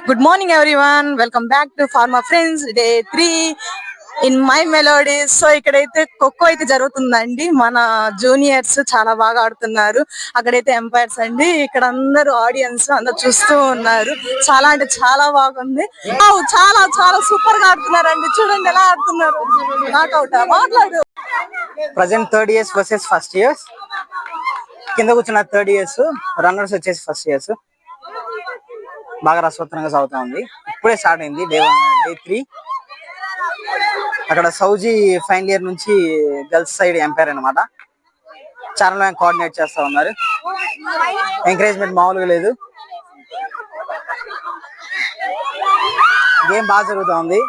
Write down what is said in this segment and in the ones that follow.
Good morning everyone. Welcome back to Pharma Friends Day 3 in my melodies. So ఇక్కడైతే ఖోఖో అయితే జరుగుతుందండి. మన juniors చాలా బాగా ఆడుతున్నారు. అక్కడైతే ఎంపైర్స్ అండి. ఇక్కడ అందరూ ఆడియన్స్ అందరూ చూస్తూ ఉన్నారు. చాలా అంటే చాలా బాగుంది. చాలా చాలా సూపర్ గా ఆడుతున్నారండి. చూడండి ఎలా ఆడుతున్నారు. నాకౌట్ మాట్లాడు. Present third years versus first years. కింద కూర్చున్న థర్డ్ ఇయర్స్, రన్నర్స్ వచ్చేసి ఫస్ట్ ఇయర్స్. బాగా రసవత్తరంగా సాగుతా ఉంది. ఇప్పుడే స్టార్ట్ అయింది డే 3. అక్కడ సౌజీ ఫైనల్ ఇయర్ నుంచి గర్ల్స్ సైడ్ ఎంపైర్ అనమాట. చాలా కోఆర్డినేట్ చేస్తా ఉన్నారు. ఎంకరేజ్మెంట్ మామూలుగా లేదు. గేమ్ బాగా జరుగుతా ఉంది.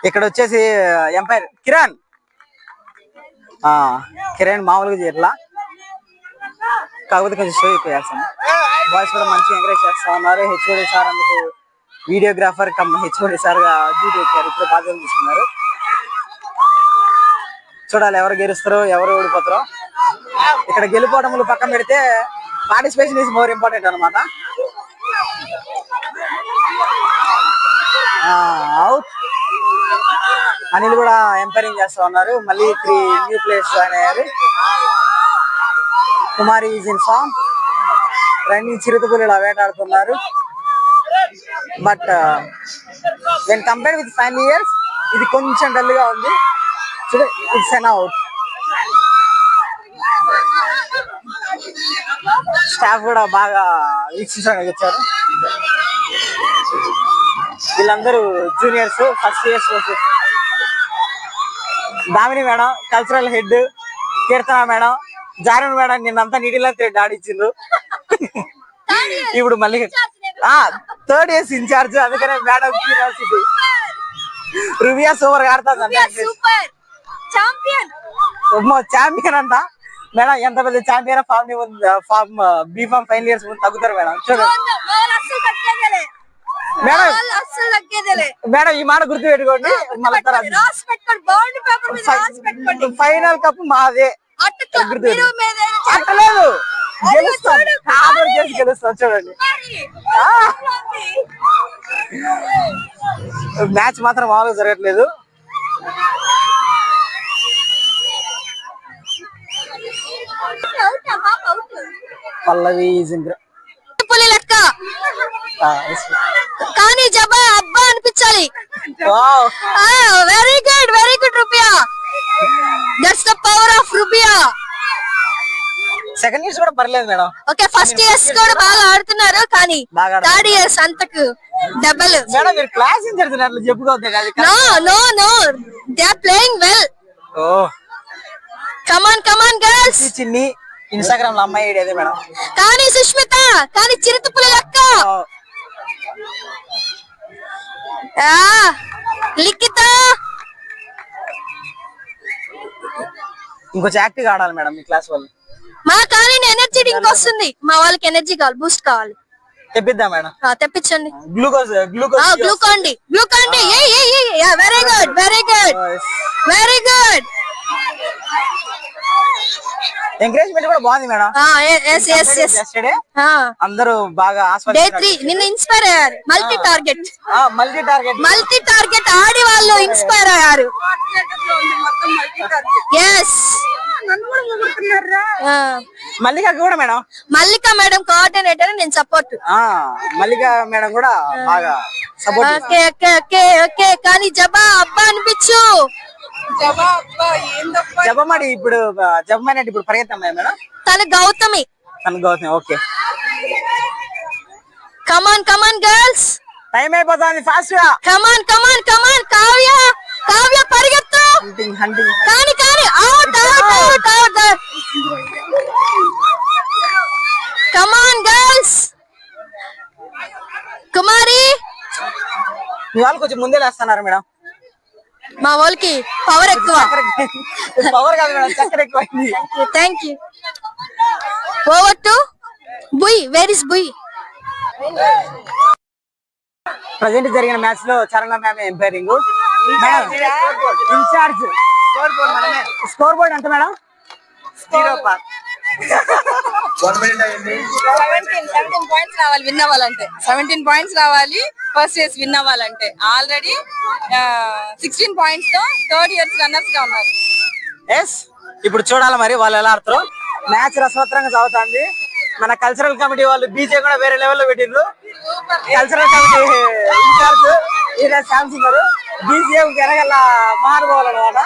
ఇక్కడ వచ్చేసి ఎంపైర్ కిరణ్ మామూలుగా చేయట్లా, కాకపోతే కొంచెం షో ఎక్కువ చేస్తాను. బాయ్స్ కూడా మంచిగా ఎంకరేజ్ చేస్తా ఉన్నారు. హెచ్ఓడి సార్ అందుకు వీడియోగ్రాఫర్ కమ్ హెచ్ఓడి సార్ గా డ్యూటీ ఎక్కారు. ఇప్పుడు బాధ్యతలు తీసుకున్నారు. చూడాలి ఎవరు గెలుస్తారో ఎవరు ఓడిపోతారో. ఇక్కడ గెలుపోవడములు పక్కన పెడితే పార్టిసిపేషన్ ఈజ్ మోర్ ఇంపార్టెంట్ అనమాట. అవుట్ అనిల్ కూడా ఎంపైరింగ్ చేస్తా ఉన్నారు. మళ్ళీ 3 న్యూ ప్లేయర్స్ జాయిన్ అయ్యారు. Kumari is in form. Running చిరుతపులు ఇలా వేటాడుతున్నారు. But when compare with final years ఇది కొంచెం డల్ గా ఉంది. It's an out. స్టాఫ్ కూడా బాగా వీక్షించడానికి వచ్చారు. వీళ్ళందరూ juniors first years. Damini madam cultural head, Keerthana madam, జారన్ మేడం నిన్నంతా నీటిలో థ్రెడ్ ఆడిచ్చిండ్రు. ఇప్పుడు మళ్ళీ థర్డ్ ఇయర్స్ ఇన్ఛార్జ్, అందుకనే మేడం క్యూరియాసిటీ. రుబియా సూపర్ గా ఆడుతుంది. ఛాంపియన్ అంట మేడం. ఎంత పెద్ద champion form B form final years తగ్గుతారు మేడం. చూడండి మేడం ఈ మాట గుర్తు పెట్టుకోండి. ఫైనల్ కప్ మాదే. అట్టలేదు గెలుస్తాం, గెలుస్తాం. చూడండి మ్యాచ్ మాత్రం మామూలుగా జరగట్లేదు. పల్లవి లెక్క కానీ జబా అబ్బా అనిపించాలి. Very good రూపియా. That's the power of రూపియా. Second years కూడా పర్లేదు మేడం. ఓకే ఫస్ట్ ఇయర్స్ కూడా బాగా ఆడుతున్నారు, కానీ థర్డ్ ఇయర్స్ అంతకు డబల్. మేడం మీరు క్లాస్ ఏం జరుగుతున్నారు చెప్పుకోవద్దు కదా. No they are playing well. Come on girls. చిన్ని ఇన్స్టాగ్రామ్ లో అమ్మాయి ఐడి అదే మేడం. కానీ సుష్మిత కానీ చిరుతపులి లెక్క. లిఖిత ఇంకొంచెం యాక్టివ్ ఆడాలి మేడం మీ క్లాస్ వాళ్ళు. మా కానీ ఎనర్జీ డ్రింక్ వస్తుంది. మా వాళ్ళకి ఎనర్జీ కావాలి, బూస్ట్ కావాలి. తెప్పిద్దాం మేడం. తెప్పించండి. Glucose Glucon D. Very good. Encouragement కూడా బాగుంది మేడం. అందరూ బాగా నిన్న ఇన్స్పైర్ అయ్యారు. మల్టీ టార్గెట్ ఆడి వాళ్ళు ఇన్స్పైర్ అయ్యారు. మల్లిక కూడా మేడం. మల్లిక మేడం కోఆర్డినేటర్, నేను సపోర్ట్. మల్లిక మేడం కూడా బాగా సపోర్ట్. ఓకే కానీ జబా అబ్బా అనిపించు. జపమాడి ఇప్పుడు జపమాడి ఇప్పుడు పరిగెత్తాం మేడం. తన Gautami. Okay come on girls. Time అయిపోతుంది ఫాస్ట్ గా. కమాన్ కావ్య పరిగెత్తు. కానీ అవుట్. కమాన్ గర్ల్స్. కుమారి మీ వాళ్ళు కొంచెం ముందే వేస్తున్నారు మేడం. మా వాళ్ళకి పవర్ ఎక్కువ. పవర్ కాదు మేడం, చక్కెర ఎక్కువ. Thank you. ఓవర్ టు బుయ్. వేర్ ఇస్ బుయ్? ప్రజెంట్ జరిగిన మ్యాచ్ లో Charana ma'am umpiring. Incharge score board ఎంత మేడం? 0. సెవెంటీన్ పాయింట్స్ రావాలి విన్ అవ్వాలంటే. 17 పాయింట్స్ రావాలి ఫస్ట్ ఇయర్స్ విన్ అవ్వాలంటే. ఆల్రెడీ 16 పాయింట్స్ తో థర్డ్ ఇయర్స్ రన్నర్స్ గా ఉన్నారు. ఎస్, ఇప్పుడు చూడాలి మరి వాళ్ళు ఎలా ఆడతారు. మ్యాచ్ రసవత్తరంగా సాగుతుంది. మన కల్చరల్ కమిటీ వాళ్ళు బీజే కూడా వేరే లెవెల్లో పెట్టిండ్రు. కల్చరల్ కమిటీ ఇన్ఛార్జ్ ఈయన శాంసంగ్ గారు, బీజే వెనగల మహానుభావులు అనమాట.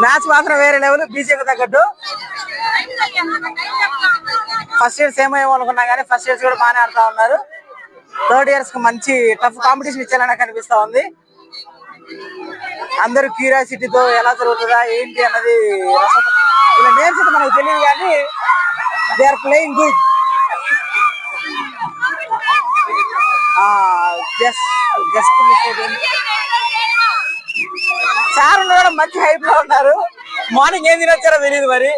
మ్యాచ్ మాత్రం వేరే లెవెల్, బీజేకి తగ్గట్టు. ఫస్ట్ ఇయర్స్ ఏమేమో అనుకున్నా కానీ ఫస్ట్ ఇయర్స్ కూడా బాగానే ఆడుతా ఉన్నారు. థర్డ్ ఇయర్స్ కి మంచి టఫ్ కాంపిటీషన్ ఇచ్చేలా కనిపిస్తా ఉంది. అందరూ క్యూరియాసిటీతో ఎలా జరుగుతుందా ఏంటి అన్నది. ఇలా నేమ్స్ అయితే మనకు తెలియదు కానీ they are playing good. Just sir కూడా మంచి హైప్ లో ఉన్నారు. మార్నింగ్ ఏం తినొచ్చారో తెలియదు మరి.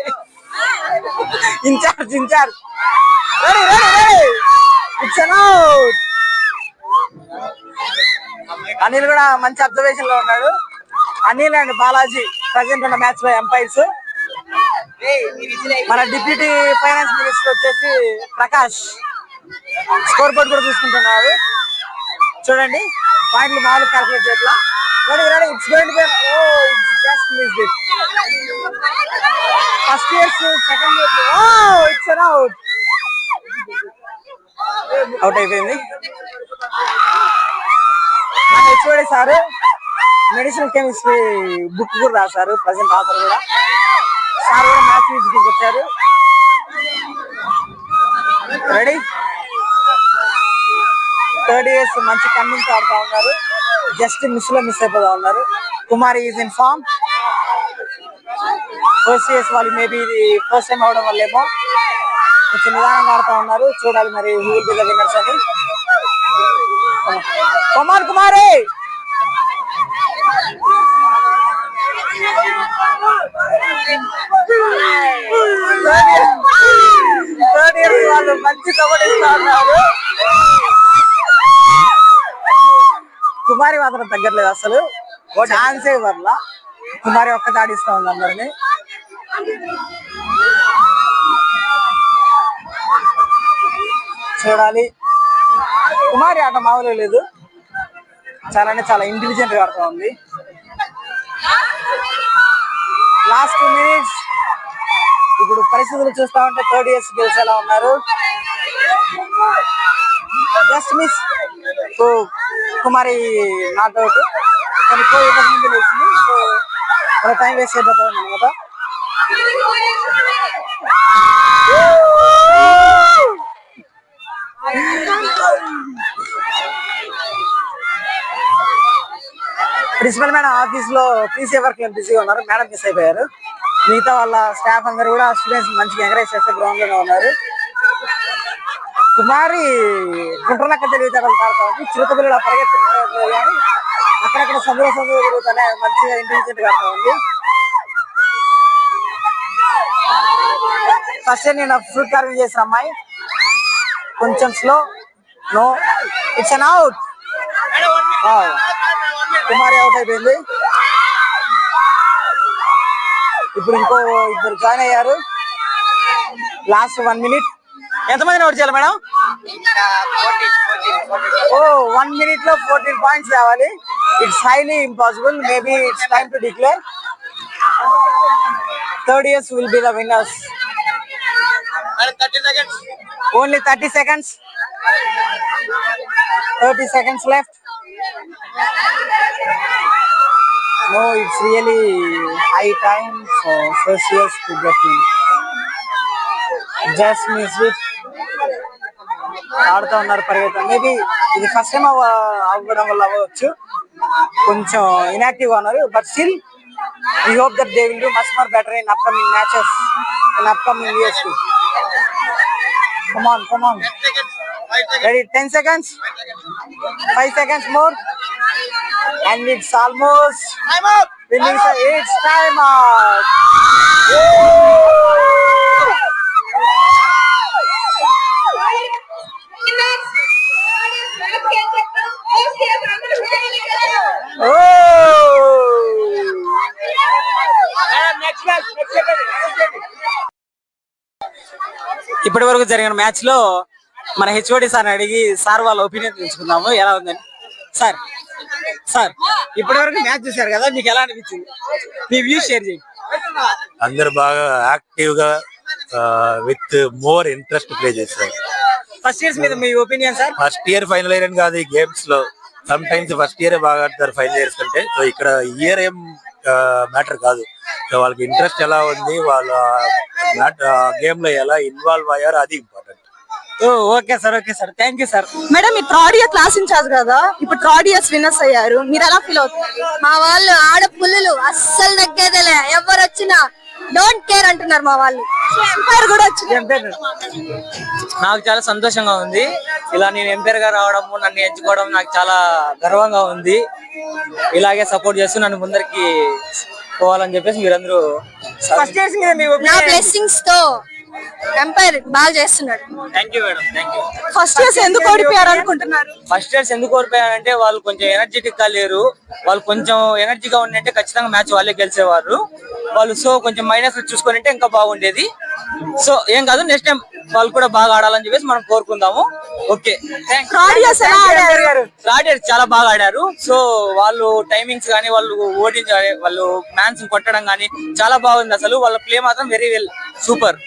ఇన్ఛార్జ్ అనిల్ కూడా మంచి అబ్జర్వేషన్ లో ఉన్నాడు. అనిల్ అండ్ బాలాజీ ప్రజెంట్ ఉన్న మ్యాచ్ లో ఎంపైర్స్. మన డిప్యూటీ ఫైనాన్స్ మినిస్టర్ వచ్చేసి ప్రకాష్ స్కోర్ బోర్డ్ కూడా చూసుకుంటున్నారు. చూడండి పాయింట్లు మామూలు క్యాల్కులేట్ చేయట్లా. It's going to be it's just missed it. First year's second year. It's an out. Out అయిపోయింది. మన HOD sir medicinal chemistry book కూడా రాశారు. ప్రజెంట్ ఆథర్ కూడా సార్ కూడా మ్యాచ్ విజిట్కి వచ్చారు. రెడీ. థర్డ్ ఇయర్స్ మంచి కన్నింగ్ ఆడుతా ఉన్నారు. జస్ట్ మిస్ అయిపోతా ఉన్నారు. Kumari is in form. First years వాళ్ళు మేబీ ఇది ఫస్ట్ టైం అవడం వల్లేమో కొంచెం నిదానంగా ఆడుతా ఉన్నారు. చూడాలి మరి who will be the winners అని. కమాన్ కుమారి. థర్డ్ ఇయర్స్ వాళ్ళు మంచి కబడ్డీ ఇస్తా ఉన్నారు. కుమారి మాత్రం తగ్గట్లేదు అసలు. ఛాన్సే ఇవ్వర్ల. కుమారి ఒక్కటి ఆడిస్తా ఉంది అందరినీ. చూడాలి. కుమారి ఆట మామూలు లేదు. చాలా అంటే చాలా ఇంటెలిజెంట్ గా ఆడుతూ ఉంది. Last 2 minutes. ఇప్పుడు పరిస్థితులు చూస్తా ఉంటే థర్డ్ ఇయర్స్ గెలిచేలా ఉన్నారు. Just miss. Kumari not out. కానీ ముందు లేచింది. సో అలా టైం వేస్ట్ అయిపోతుంది అనమాట. ప్రిన్సిపల్ మేడం ఆఫీస్ లో పీసీ వర్క్ బిజీగా ఉన్నారు. మేడం మిస్ అయిపోయారు. మిగతా వాళ్ళ స్టాఫ్ అందరూ కూడా స్టూడెంట్స్ మంచిగా ఎంకరేజ్ చేస్తే గ్రౌండ్ లోనే ఉన్నారు. కుమారి గుండ్రలక్క తెలివితేటలు ఆడుతా ఉంది. చిరుతపిల్లలు పరిగెత్తలేదు కానీ అక్కడక్కడ సందులో తిరుగుతానే మంచిగా ఇంటెలిజెంట్ గా ఆడుతా ఉంది. ఫస్ట్ నేను ఫ్రూట్ కార్వింగ్ చేసిన అమ్మాయి కొంచెం slow. No, it's an out. Kumari out అయిపోయింది. ఇప్పుడు ఇంకో ఇద్దరు జాయిన్ అయ్యారు. Last 1 minute. ఎంతమందిని అవుట్ చేయాలి మేడం? 1 minute లో 14 points రావాలి. It's highly impossible. Maybe it's time to declare. Third years will be the winners. Only 30 seconds. 30 seconds left. No, it's really high time for first years to get in. Just miss it. ఆడుతూ ఉన్నారు పరిగెత్తారు. Maybe ఇది first time అవ్వడం వల్ల అవ్వచ్చు. కొంచెం inactive గా ఉన్నారు. But still we hope that they will do much more better in upcoming matches in upcoming years too. Come on. Ready? 10 seconds. 5 seconds more. And it's almost time up. It's time up. ఇప్పటి వరకు జరిగిన match లో మన HOD sir అడిగి sir వాళ్ళ opinion తెలుసుకుందాము ఎలా ఉందని. సార్ సార్ ఇప్పటి వరకు మ్యాచ్ చూసారు కదా, మీకు ఎలా అనిపించింది? మీ వ్యూస్ షేర్ చేయండి. అందరు బాగా యాక్టివ్ గా విత్ మోర్ ఇంట్రెస్ట్ ప్లే చేస్తారు. ఫస్ట్ ఇయర్స్ మీద మీ opinion sir? First year final year అని కాదు, ఈ గేమ్స్ లో సమ్ టైమ్స్ ఫస్ట్ ఇయర్ బాగా ఆడతారు ఫైనల్ ఇయర్స్ కంటే. సో ఇక్కడ ఇయర్ ఏం మ్యాటర్ కాదు. సో వాళ్ళకి ఇంట్రెస్ట్ ఎలా ఉంది, వాళ్ళ గేమ్ లో ఎలా ఇన్వాల్వ్ అయ్యారు, అది important. Okay sir, okay sir, thank you sir. Madam మీరు థర్డ్ ఇయర్ క్లాస్ ఇన్ఛార్జ్ కదా, ఇప్పుడు థర్డ్ ఇయర్స్ విన్నర్స్ అయ్యారు, మీరు ఎలా ఫీల్ అవుతున్నారు? మా వాళ్ళు ఆడ పుల్లులు అస్సలు తగ్గేదేలే, ఎవరు వచ్చినా డోంట్ కేర్ అంటున్నారు మా వాళ్ళు. ఎంపైర్ కూడా వచ్చింది. నాకు చాలా సంతోషంగా ఉంది. ఇలా నేను ఎంపైర్ గా రావడము, నన్ను ఎంచుకోవడం నాకు చాలా గర్వంగా ఉంది. ఇలాగే సపోర్ట్ చేస్తూ నన్ను ముందరికి పోవాలని చెప్పేసి మీరందరూ ఫస్ట్ ఇయర్స్ మీద మీ నా బ్లెస్సింగ్స్ తో ఎంపైర్ బాగా చేస్తున్నాడు. Thank you madam, thank you. First years ఎందుకు ఓడిపోయారు అనుకుంటున్నారు? ఫస్ట్ ఇయర్స్ ఎందుకు ఓడిపోయారంటే వాళ్ళు కొంచెం ఎనర్జెటిక్ గా లేరు. వాళ్ళు కొంచెం ఎనర్జీగా ఉండింటే ఖచ్చితంగా మ్యాచ్ వాళ్ళే గెలిచేవారు వాళ్ళు. సో కొంచెం మైనస్ చూసుకొని ఉంటే ఇంకా బాగుండేది. సో ఏం కాదు, నెక్స్ట్ టైం వాళ్ళు కూడా బాగా ఆడాలని చెప్పేసి మనం కోరుకుందాము. ఓకే, థర్డ్ ఇయర్స్ ఎలా ఆడారు? థర్డ్ ఇయర్ చాలా బాగా ఆడారు. సో వాళ్ళు టైమింగ్స్ కానీ, వాళ్ళు ఓడించాలి, వాళ్ళు మ్యాన్స్ కొట్టడం కానీ చాలా బాగుంది. అసలు వాళ్ళ ప్లే మాత్రం వెరీ వెల్, సూపర్.